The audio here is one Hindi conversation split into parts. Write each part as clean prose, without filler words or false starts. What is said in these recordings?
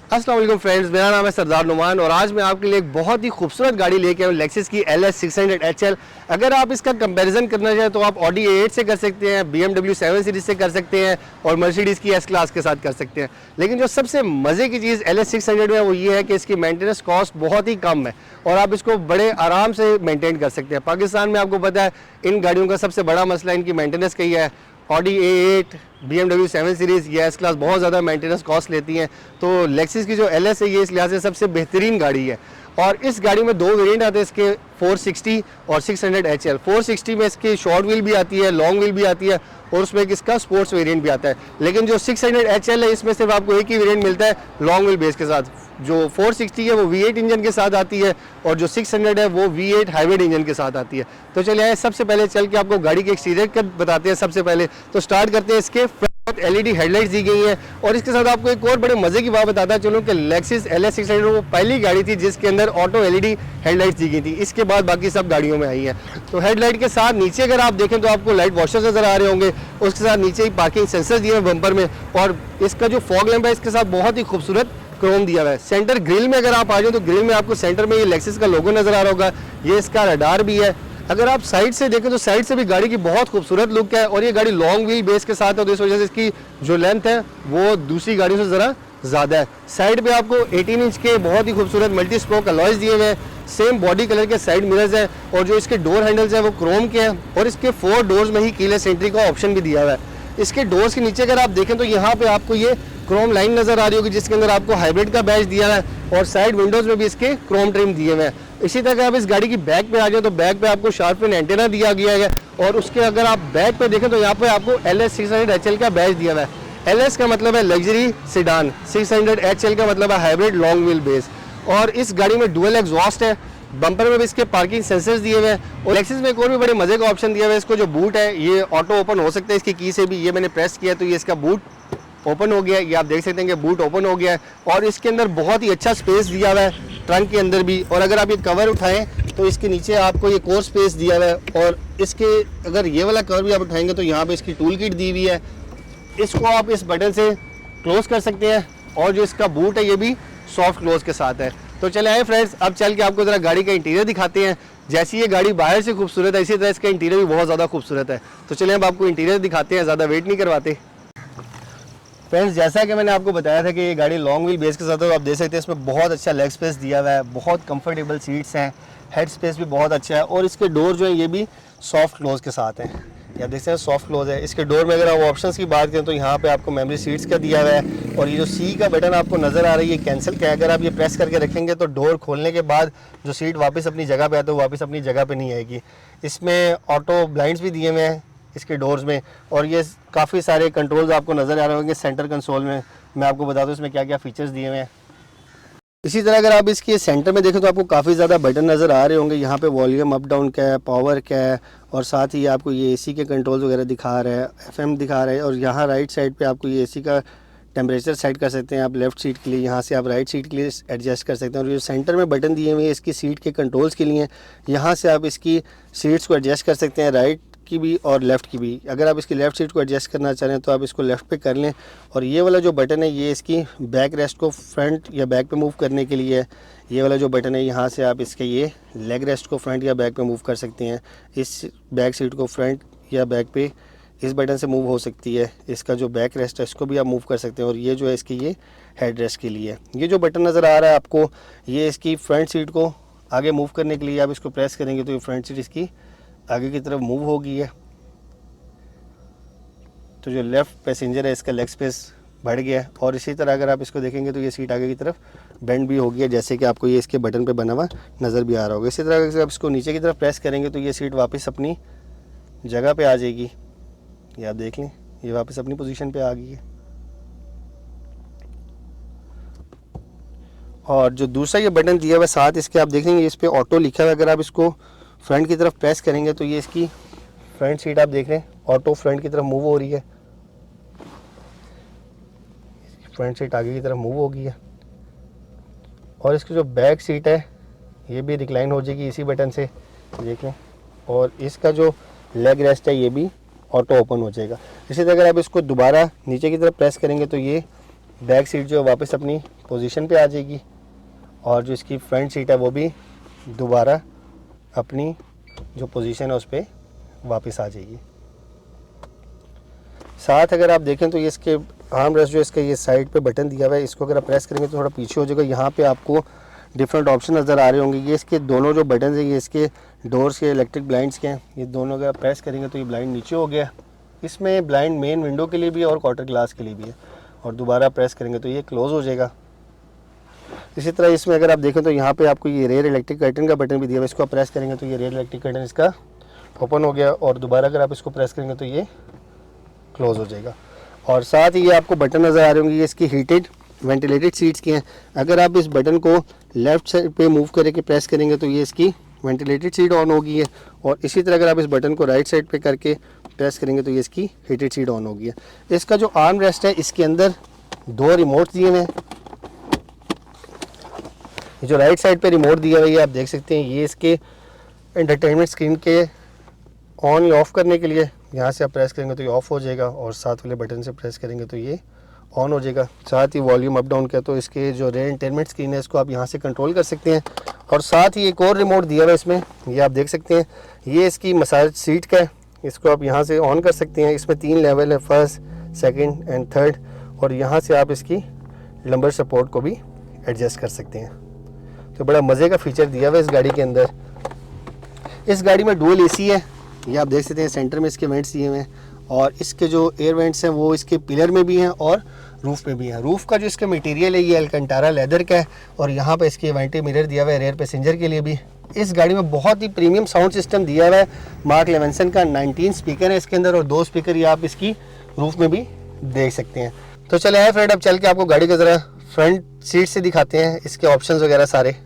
अस्सलाम वालेकुम फ्रेंड्स, मेरा नाम है सरदार नुमान और आज मैं आपके लिए एक बहुत ही खूबसूरत गाड़ी लेके आया हूँ लेक्सिस की LS 600 HL। अगर आप इसका कंपैरिजन करना चाहें तो आप ऑडी A8 से कर सकते हैं, BMW 7 सीरीज से कर सकते हैं और मर्सिडीज़ की S क्लास के साथ कर सकते हैं। लेकिन जो सबसे मज़े की चीज़ LS 600 में है वो ये है कि इसकी मेंटेनेंस कॉस्ट बहुत ही कम है और आप इसको बड़े आराम से मेंटेन कर सकते हैं। पाकिस्तान में आपको पता है इन गाड़ियों का सबसे बड़ा मसला इनकी मेंटेनेंस का ही है। ऑडी A8, BMW 7 सीरीज़ या S क्लास बहुत ज़्यादा मेंटेनेंस कॉस्ट लेती हैं, तो लेक्सिस की जो LS है ये इस लिहाज से सबसे बेहतरीन गाड़ी है। और इस गाड़ी में दो वेरिएंट आते हैं इसके, 460 और 600 HL। 460 में इसकी शॉर्ट व्हील भी आती है, लॉन्ग व्हील भी आती है और उसमें इसका स्पोर्ट्स वेरिएंट भी आता है। लेकिन जो 600 HL है इसमें सिर्फ आपको एक ही वेरिएंट मिलता है लॉन्ग व्हील बेस के साथ। जो 460 है वो V8 इंजन के साथ आती है और जो 600 है वो V8 हाइब्रिड इंजन के साथ आती है। तो चलिए आए सबसे पहले चल के आपको गाड़ी के एक्सटीरियर का बताते हैं। सबसे पहले तो स्टार्ट करते हैं, इसके फ्रंट LED हेडलाइट्स दी गई हैं और इसके साथ आपको एक और बड़े मजे की बात बताता चलूँ कि लेक्सिस LS 600 वो पहली गाड़ी थी जिसके अंदर ऑटो LED हेडलाइट्स दी गई थी। इसके बाद बाकी सब गाड़ियों में आई है। तो हेडलाइट के साथ नीचे अगर आप देखें तो आपको लाइट वॉशर्स नजर आ रहे होंगे, उसके साथ नीचे ही पार्किंग सेंसर दिए हैं बम्पर में और इसका जो फॉग लैंप है इसके साथ बहुत ही खूबसूरत क्रोम दिया हुआ है। सेंटर ग्रिल में अगर आप आ जाओ तो ग्रिल में आपको सेंटर में ये लेक्सिस का लोगो नजर आ रहा होगा, ये इसका रडार भी है। अगर आप साइड से देखें तो साइड से भी गाड़ी की बहुत खूबसूरत लुक है और ये गाड़ी लॉन्ग व्हील बेस के साथ है तो इस वजह से इसकी जो लेंथ है वो दूसरी गाड़ियों से ज़रा ज़्यादा है। साइड पे आपको 18 इंच के बहुत ही खूबसूरत मल्टी स्पोक अलॉयज दिए हुए हैं, सेम बॉडी कलर के साइड मिरर्स हैं और जो इसके डोर हैंडल्स हैं वो क्रोम के हैं और इसके 4 डोर्स में ही कीलेस एंट्री का ऑप्शन भी दिया हुआ है। इसके डोर्स के नीचे अगर आप देखें तो यहाँ पे आपको ये क्रोम लाइन नजर आ रही होगी जिसके अंदर आपको हाइब्रिड का बैच दिया है और साइड विंडोज में भी इसके क्रोम ट्रिम दिए हुए हैं। इसी तरह आप इस गाड़ी की बैक पे आ जाए तो बैक पे आपको शार्पन एंटेना दिया गया है और उसके अगर आप बैक पे देखें तो यहाँ पे आपको LS 600 HL का बैच दिया हुआ है। LS का मतलब है लग्जरी सिडान, 600 HL का मतलब है हाइब्रिड लॉन्ग व्हील बेस और इस गाड़ी में डुअल एग्जॉस्ट है। बम्पर में भी इसके पार्किंग सेंसर्स दिए हुए हैं और लेक्सिस में एक और भी बड़े मजे का ऑप्शन दिया हुआ है। इसको जो बूट है ये ऑटो ओपन हो सकता है इसकी की से भी। ये मैंने प्रेस किया तो ये इसका बूट ओपन हो गया है, ये आप देख सकते हैं कि बूट ओपन हो गया है और इसके अंदर बहुत ही अच्छा स्पेस दिया हुआ है ट्रंक के अंदर भी। और अगर आप ये कवर उठाएं तो इसके नीचे आपको एक और स्पेस दिया हुआ है और इसके अगर ये वाला कवर भी आप उठाएंगे तो यहाँ पे इसकी टूल किट दी हुई है, इसको आप इस बटन से क्लोज कर सकते हैं और जो इसका बूट है ये भी सॉफ्ट क्लोज के साथ है। तो चले आए फ्रेंड्स, अब चल के आपको ज़रा गाड़ी का इंटीरियर दिखाते हैं। जैसी ये गाड़ी बाहर से खूबसूरत है इसी तरह इसका इंटीरियर भी बहुत ज़्यादा खूबसूरत है। तो चलिए अब आपको इंटीरियर दिखाते हैं, ज़्यादा वेट नहीं करवाते। फ्रेंड्स जैसा कि मैंने आपको बताया था कि ये गाड़ी लॉन्ग व्हील बेस के साथ है, तो आप देख सकते हैं इसमें बहुत अच्छा लेग स्पेस दिया हुआ है, बहुत कंफर्टेबल सीट्स हैं, हेड स्पेस भी बहुत अच्छा है और इसके डोर जो है ये भी सॉफ्ट क्लोज के साथ हैं। ये आप देख सकते हैं सॉफ्ट क्लोज है। इसके डोर में अगर आप ऑप्शंस की बात करें तो यहाँ पे आपको मेमोरी सीट्स का दिया हुआ है और ये जो सी का बटन आपको नज़र आ रही है कैंसिल का है, अगर आप ये प्रेस करके रखेंगे तो डोर खोलने के बाद जो सीट वापस अपनी जगह पे आती है वो वापस अपनी जगह पे नहीं आएगी। इसमें ऑटो ब्लाइंड्स भी दिए हुए हैं इसके डोर्स में और ये काफ़ी सारे कंट्रोल्स आपको नज़र आ रहे होंगे सेंटर कंसोल में। मैं आपको बता दूँ इसमें क्या क्या फीचर्स दिए हुए हैं। इसी तरह अगर आप इसके सेंटर में देखें तो आपको काफ़ी ज़्यादा बटन नज़र आ रहे होंगे। यहाँ पे वॉल्यूम अप डाउन का है, पावर का है और साथ ही आपको ये AC के कंट्रोल्स वगैरह दिखा रहा है, FM दिखा रहा है और यहाँ राइट साइड पे आपको ये AC का टेम्परेचर सेट कर सकते हैं आप लेफ़्ट सीट के लिए, यहाँ से आप राइट सीट के लिए एडजस्ट कर सकते हैं। और ये सेंटर में बटन दिए हुए हैं इसकी सीट के कंट्रोल्स के लिए, यहाँ से आप इसकी सीट्स को एडजस्ट कर सकते हैं राइट की भी और लेफ़्ट की भी। अगर आप इसकी लेफ़्ट सीट को एडजस्ट करना चाह रहे हैं तो आप इसको लेफ़्ट पे कर लें और ये वाला जो बटन है ये इसकी बैक रेस्ट को फ्रंट या बैक पे मूव करने के लिए है। ये वाला जो बटन है यहाँ से आप इसके ये लेग रेस्ट को फ्रंट या बैक पे मूव कर सकते हैं। इस बैक सीट को फ्रंट या बैक पे इस बटन से मूव हो सकती है। इसका जो बैक रेस्ट है इसको भी आप मूव कर सकते हैं और ये जो है इसकी ये हेड रेस्ट के लिए। ये जो बटन नज़र आ रहा है आपको ये इसकी फ्रंट सीट को आगे मूव करने के लिए, आप इसको प्रेस करेंगे तो ये फ्रंट सीट इसकी आगे की तरफ मूव हो गई है। तो जो लेफ़्ट पैसेंजर है इसका लेग स्पेस बढ़ गया है और इसी तरह अगर आप इसको देखेंगे तो ये सीट आगे की तरफ बेंड भी हो गई है, जैसे कि आपको ये इसके बटन पे बना हुआ नज़र भी आ रहा होगा। इसी तरह अगर आप इसको नीचे की तरफ प्रेस करेंगे तो ये सीट वापस अपनी जगह पे आ जाएगी। ये आप देख लें ये वापस अपनी पोजीशन पे आ गई है। और जो दूसरा ये बटन दिया हुआ है साथ इसके आप देखेंगे इस पर ऑटो लिखा हुआ है। अगर आप इसको फ्रंट की तरफ प्रेस करेंगे तो ये इसकी फ्रंट सीट आप देख रहे हैं ऑटो फ्रंट की तरफ मूव हो रही है, फ्रंट सीट आगे की तरफ मूव हो गई है। और इसकी जो बैक सीट है ये भी रिक्लाइन हो जाएगी इसी बटन से, देखें। और इसका जो लेग रेस्ट है ये भी ऑटो ओपन हो जाएगा। इसी तरह अगर आप इसको दोबारा नीचे की तरफ प्रेस करेंगे तो ये बैक सीट जो वापस अपनी पोजीशन पे आ जाएगी और जो इसकी फ्रंट सीट है वो भी दोबारा अपनी जो पोजीशन है उस पर वापस आ जाएगी। साथ अगर आप देखें तो ये इसके आर्म रेस्ट जो इसका ये साइड पे बटन दिया हुआ है, इसको अगर आप प्रेस करेंगे तो थोड़ा पीछे हो जाएगा। यहाँ पे आपको डिफरेंट ऑप्शन नज़र आ रहे होंगे। ये इसके दोनों जो बटन हैं ये इसके डोर्स के इलेक्ट्रिक ब्लाइंड्स के हैं। ये दोनों अगर आप प्रेस करेंगे तो ये ब्लाइंड नीचे हो गया। इसमें ब्लाइंड मेन विंडो के लिए भी है और क्वार्टर ग्लास के लिए भी है, और दोबारा प्रेस करेंगे तो ये क्लोज़ हो जाएगा। इसी तरह इसमें अगर आप देखें तो यहाँ पे आपको ये रेयर इलेक्ट्रिक कर्टन का बटन भी दिया हुआ है। इसको आप प्रेस करेंगे तो ये रेयर इलेक्ट्रिक कर्टन इसका ओपन हो गया, और दोबारा अगर आप इसको प्रेस करेंगे तो ये क्लोज़ हो जाएगा। और साथ ही ये आपको बटन नज़र आ रहे होंगे, ये इसकी हीटेड वेंटिलेटेड सीट्स की हैं। अगर आप इस बटन को लेफ़्ट साइड पे मूव करके प्रेस करेंगे तो ये इसकी वेंटिलेटेड सीट ऑन होगी है, और इसी तरह अगर आप इस बटन को राइट साइड पे करके प्रेस करेंगे तो ये इसकी हीटेड सीट ऑन होगी है। इसका जो आर्म रेस्ट है इसके अंदर 2 रिमोट दिए हुए हैं। जो राइट साइड पे रिमोट दिया हुआ है आप देख सकते हैं, ये इसके एंटरटेनमेंट स्क्रीन के ऑन या ऑफ़ करने के लिए यहाँ से आप प्रेस करेंगे तो ये ऑफ़ हो जाएगा, और साथ वाले बटन से प्रेस करेंगे तो ये ऑन हो जाएगा। साथ ही वॉल्यूम अप डाउन किया तो इसके जो रेयर एंटरटेनमेंट स्क्रीन है इसको आप यहाँ से कंट्रोल कर सकते हैं। और साथ ही एक और रिमोट दिया हुआ है इसमें, ये आप देख सकते हैं, ये इसकी मसाज सीट का है। इसको आप यहाँ से ऑन कर सकते हैं। इसमें 3 लेवल है, फर्स्ट, सेकेंड एंड थर्ड, और यहाँ से आप इसकी लंबर सपोर्ट को भी एडजस्ट कर सकते हैं। तो बड़ा मज़े का फीचर दिया हुआ है इस गाड़ी के अंदर। इस गाड़ी में डुअल एसी है, ये आप देख सकते हैं। सेंटर में इसके वेंट्स दिए हुए हैं, और इसके जो एयर वेंट्स हैं वो इसके पिलर में भी हैं और रूफ़ पे भी है। रूफ़ का जो इसका मटेरियल है ये अल्कंटारा लेदर का है, और यहाँ पे इसके वेंटी मिरर दिया हुआ है रेयर पैसेंजर के लिए भी। इस गाड़ी में बहुत ही प्रीमियम साउंड सिस्टम दिया हुआ है मार्क लेविंसन का। 19 स्पीकर है इसके अंदर, और 2 स्पीकर ये आप इसकी रूफ़ में भी देख सकते हैं। तो चले आए फ्रेंड, अब चल के आपको गाड़ी का ज़रा फ्रंट सीट से दिखाते हैं, इसके ऑप्शन वगैरह सारे।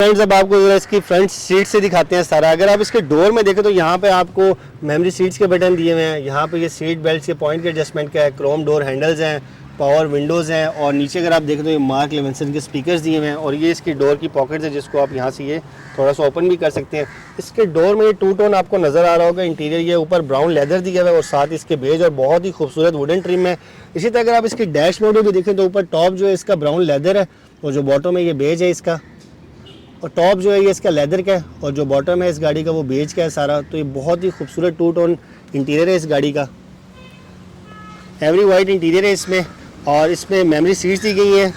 फ्रेंड्स अब आपको इसकी फ्रंट सीट से दिखाते हैं सारा। अगर आप इसके डोर में देखें तो यहाँ पे आपको मेमोरी सीट्स के बटन दिए हुए हैं। यहाँ पे ये सीट बेल्ट के पॉइंट के एडजस्टमेंट का है, क्रोम डोर हैंडल्स हैं, पावर विंडोज़ हैं, और नीचे अगर आप देखें तो ये मार्क लेविंसन के स्पीकर्स दिए हुए हैं, और ये इसकी डोर की पॉकेट्स है जिसको आप यहाँ से ये थोड़ा सा ओपन भी कर सकते हैं। इसके डोर में ये 2 टोन आपको नज़र आ रहा होगा। इंटीरियर ये ऊपर ब्राउन लेदर दिया हुआ है, और साथ इसके बेज और बहुत ही खूबसूरत वुडन ट्रिम है। इसी तरह अगर आप इसकी डैशबोर्ड में भी देखें तो ऊपर टॉप जो है इसका ब्राउन लेदर है, और जो बॉटम है ये बेज है इसका, और टॉप जो है ये इसका लेदर का है, और जो बॉटम है इस गाड़ी का वो बेज का है सारा। तो ये बहुत ही खूबसूरत 2 टोन इंटीरियर है इस गाड़ी का। एवरी वाइट इंटीरियर है इसमें, और इसमें मेमोरी सीट्स दी गई हैं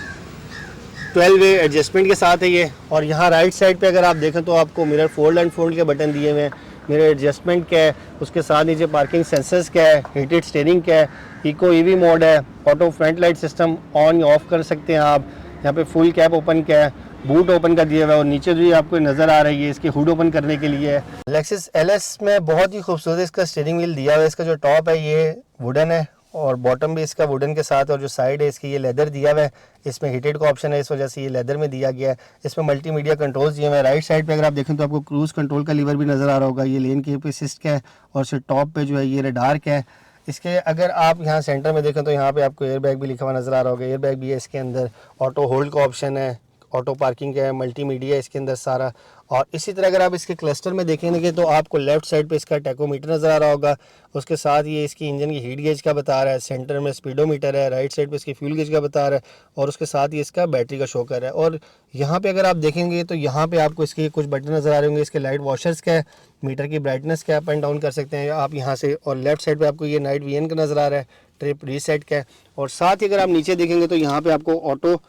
12 वे एडजस्टमेंट के साथ है ये। और यहाँ राइट साइड पे अगर आप देखें तो आपको मिरर फोल्ड एंड फोल्ड के बटन दिए हुए हैं, मिरर एडजस्टमेंट का है, उसके साथ नीचे पार्किंग सेंसर्स का है, हीटेड स्टीयरिंग का है, इको ईवी मोड है, auto front light system on या ऑफ कर सकते हैं आप। यहाँ पे फुल कैप ओपन का है, बूट ओपन का दिया हुआ है, और नीचे जो ये आपको नज़र आ रही है इसकी हुड ओपन करने के लिए है। लेक्सस एलएस में बहुत ही खूबसूरत इसका स्टीयरिंग व्हील दिया हुआ है। इसका जो टॉप है ये वुडन है, और बॉटम भी इसका वुडन के साथ, और जो साइड है इसकी ये लेदर दिया हुआ है। इसमें हीटेड का ऑप्शन है, इस वजह से ये लेदर में दिया गया है। इसमें मल्टीमीडिया कंट्रोल्स दिए हुए हैं। राइट साइड पे अगर आप देखें तो आपको क्रूज़ कंट्रोल का लीवर भी नज़र आ रहा होगा, ये लेन कीप असिस्ट का है, और उससे टॉप पे जो है ये रडार का है। इसके अगर आप यहाँ सेंटर में देखें तो यहाँ पे आपको एयर बैग भी लिखा हुआ नज़र आ रहा होगा, एयर बैग भी है इसके अंदर। ऑटो होल्ड का ऑप्शन है, ऑटो पार्किंग का है, मल्टीमीडिया इसके अंदर सारा। और इसी तरह अगर आप इसके क्लस्टर में देखेंगे तो आपको लेफ्ट साइड पे इसका टैकोमीटर नज़र आ रहा होगा, उसके साथ ये इसकी इंजन की हीट गेज का बता रहा है, सेंटर में स्पीडोमीटर है, राइट साइड पे इसकी फ्यूल गेज का बता रहा है, और उसके साथ ये इसका बैटरी का शो कर रहा है। और यहाँ पे अगर आप देखेंगे तो यहाँ पे आपको इसके कुछ बटन नज़र आ रहे होंगे, इसके लाइट वॉशर्स का है, मीटर की ब्राइटनेस का अप एंड डाउन कर सकते हैं आप यहाँ से। और लेफ्ट साइड पर आपको ये नाइट वीएन का नज़र आ रहा है, ट्रिप रीसेट का है। और साथ ही अगर आप नीचे देखेंगे तो यहाँ पर आपको ऑटो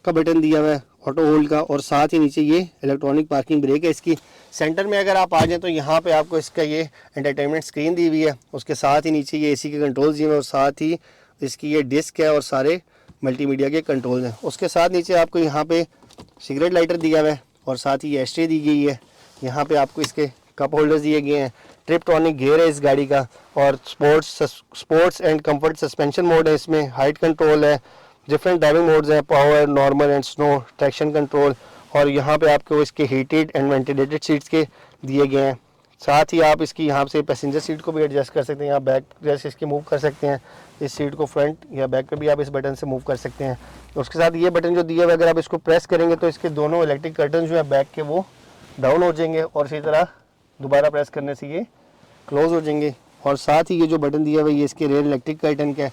का बटन दिया हुआ है, ऑटो होल्ड का, और साथ ही नीचे ये इलेक्ट्रॉनिक पार्किंग ब्रेक है इसकी। सेंटर में अगर आप आ जाएं तो यहाँ पे आपको इसका ये एंटरटेनमेंट स्क्रीन दी हुई है, उसके साथ ही नीचे ये एसी के कंट्रोल्स दिए हुए हैं, और साथ ही इसकी ये डिस्क है और सारे मल्टीमीडिया के कंट्रोल हैं। उसके साथ नीचे आपको यहाँ पे सिगरेट लाइटर दिया हुआ है, और साथ ही एस्ट्रे दी गई है। यहाँ पे आपको इसके कप होल्डर्स दिए गए हैं। ट्रिपटॉनिक गियर है इस गाड़ी का, और sports and comfort suspension mode है इसमें, हाइट कंट्रोल है, डिफरेंट ड्राइविंग मोड्स हैं, power, normal and snow, traction control. और यहाँ पे आपको इसके हीटेड एंड वेंटिलेटेड सीट्स के दिए गए हैं। साथ ही आप इसकी यहाँ से पैसेंजर सीट को भी एडजस्ट कर सकते हैं, यहाँ बैक जैसे इसकी मूव कर सकते हैं, इस सीट को फ्रंट या बैक पे भी आप इस बटन से मूव कर सकते हैं। उसके साथ ये बटन जो दिया हुआ है अगर आप इसको प्रेस करेंगे तो इसके दोनों इलेक्ट्रिक कर्टन जो है बैक के वो डाउन हो जाएंगे, और इसी तरह दोबारा प्रेस करने से ये क्लोज हो जाएंगे। और साथ ही ये जो बटन दिया हुआ है ये इसके रेयर इलेक्ट्रिक कर्टन का है।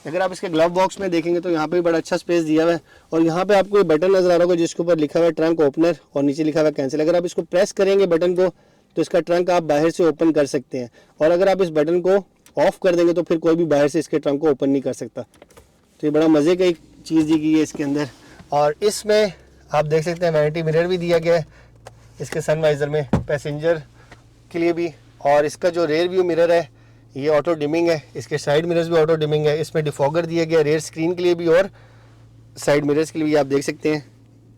अगर आप इसके ग्लव बॉक्स में देखेंगे तो यहाँ पे भी बड़ा अच्छा स्पेस दिया हुआ है और यहाँ पे आपको एक बटन नजर आ रहा होगा जिसके ऊपर लिखा हुआ है ट्रंक ओपनर और नीचे लिखा हुआ है कैंसिल। अगर आप इसको प्रेस करेंगे बटन को तो इसका ट्रंक आप बाहर से ओपन कर सकते हैं और अगर आप इस बटन को ऑफ कर देंगे तो फिर कोई भी बाहर से इसके ट्रंक को ओपन नहीं कर सकता। तो ये बड़ा मज़े का एक चीज़ दी गई है इसके अंदर। और इसमें आप देख सकते हैं वैनिटी मिरर भी दिया गया है इसके सनवाइज़र में पैसेंजर के लिए भी। और इसका जो रेयर व्यू मिरर है ये ऑटो डिमिंग है, इसके साइड मिरर्स भी ऑटो डिमिंग है। इसमें डिफॉगर दिया गया रेयर स्क्रीन के लिए भी और साइड मिरर्स के लिए भी आप देख सकते हैं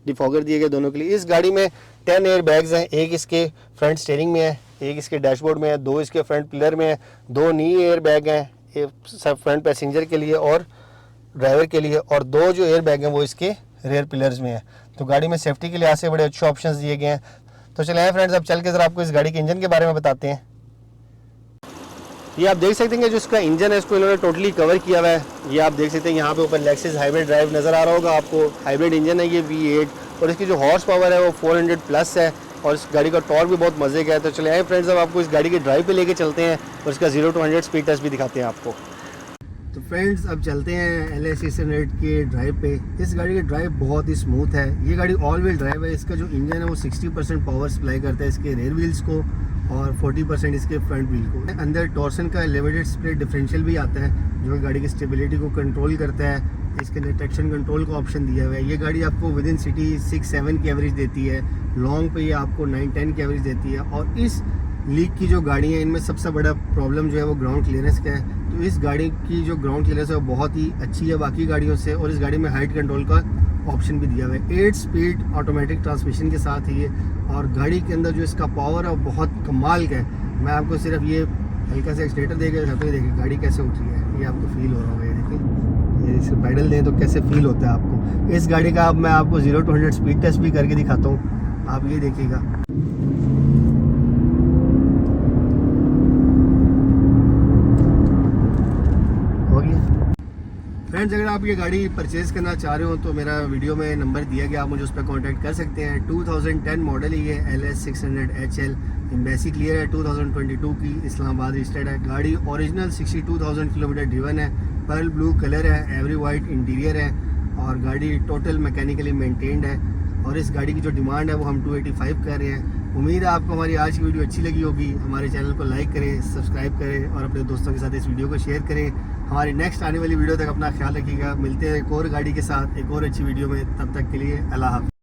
डिफॉगर दिए गए दोनों के लिए। इस गाड़ी में 10 एयर बैग्स हैं, एक इसके फ्रंट स्टीयरिंग में है, एक इसके डैशबोर्ड में है, 2 इसके फ्रंट पिलर में है, 2 नी एयर बैग हैं, एक सब फ्रंट पैसेंजर के लिए और ड्राइवर के लिए, और 2 जो एयर बैग हैं वो इसके रेयर पिलर्स में है। तो गाड़ी में सेफ्टी के लिहाज से बड़े अच्छे ऑप्शंस दिए गए हैं। तो चले आए फ्रेंड्स, अब चल के ज़रा आपको इस गाड़ी के इंजन के बारे में बताते हैं। ये आप देख सकते हैं कि जो इसका इंजन है इसको इन्होंने टोटली कवर किया हुआ है। ये आप देख सकते हैं यहाँ पे ऊपर लेक्सिस हाइब्रिड ड्राइव नज़र आ रहा होगा आपको। हाइब्रिड इंजन है ये V8 और इसकी जो हॉर्स पावर है वो 400 प्लस है और इस गाड़ी का टॉर्क भी बहुत मज़े का है। तो चले आए फ्रेंड्स, अब आपको इस गाड़ी की ड्राइव पे लेके चलते हैं और इसका 0 to 100 स्पीड टेस्ट भी दिखाते हैं आपको। तो फ्रेंड्स अब चलते हैं LS 600 के ड्राइव पे। इस गाड़ी की ड्राइव बहुत ही स्मूथ है। ये गाड़ी ऑल व्हील ड्राइव है। इसका जो इंजन है वो 60% पावर सप्लाई करता है इसके रेयर व्हील्स को और 40% इसके फ्रंट व्हील को। अंदर टॉर्सन का एलिवेटेड स्प्लिट डिफरेंशियल भी आता है जो गाड़ी की स्टेबिलिटी को कंट्रोल करता है। इसके अंदर ट्रैक्शन कंट्रोल का ऑप्शन दिया हुआ है। ये गाड़ी आपको विद इन सिटी 6-7 की एवरेज देती है, लॉन्ग पे ये आपको 9-10 की एवरेज देती है। और इस लीग की जो गाड़ी है इनमें सबसे बड़ा प्रॉब्लम जो है वो ग्राउंड क्लियरेंस का है। तो इस गाड़ी की जो ग्राउंड क्लियरेंस है वो बहुत ही अच्छी है बाकी गाड़ियों से और इस गाड़ी में हाइट कंट्रोल का ऑप्शन भी दिया हुआ है। 8 स्पीड ऑटोमेटिक ट्रांसमिशन के साथ ही है और गाड़ी के अंदर जो इसका पावर है वो बहुत कमाल का है। मैं आपको सिर्फ ये हल्का सा एक्सीलेटर देकर दिखाता हूँ। देखिए गाड़ी कैसे उठ रही है, ये आपको फील हो रहा होगा। ये देखिए, ये इसको पैडल दें तो कैसे फील होता है आपको इस गाड़ी का। अब मैं आपको 0 to 100 स्पीड टेस्ट भी करके दिखाता हूँ, आप ये देखिएगा। फ्रेंड्स, अगर आप ये गाड़ी परचेज़ करना चाह रहे हो तो मेरा वीडियो में नंबर दिया गया, आप मुझे उस पर कांटेक्ट कर सकते हैं। 2010 मॉडल है ये LS 600 HL। एम्बेसी क्लियर है, 2022 की, इस्लामाबाद रजिस्टर्ड है। गाड़ी ओरिजिनल 62,000 किलोमीटर ड्रिवन है, पर्ल ब्लू कलर है, एवरी वाइट इंटीरियर है और गाड़ी टोटल मैकेनिकली मेंटेन्ड है। और इस गाड़ी की जो डिमांड है वो हम 285 कर रहे हैं। उम्मीद है आपको हमारी आज की वीडियो अच्छी लगी होगी। हमारे चैनल को लाइक करें, सब्सक्राइब करें और अपने दोस्तों के साथ इस वीडियो को शेयर करें। हमारी नेक्स्ट आने वाली वीडियो तक अपना ख्याल रखिएगा। मिलते हैं एक और गाड़ी के साथ एक और अच्छी वीडियो में, तब तक के लिए अल्लाह हाफ़िज़।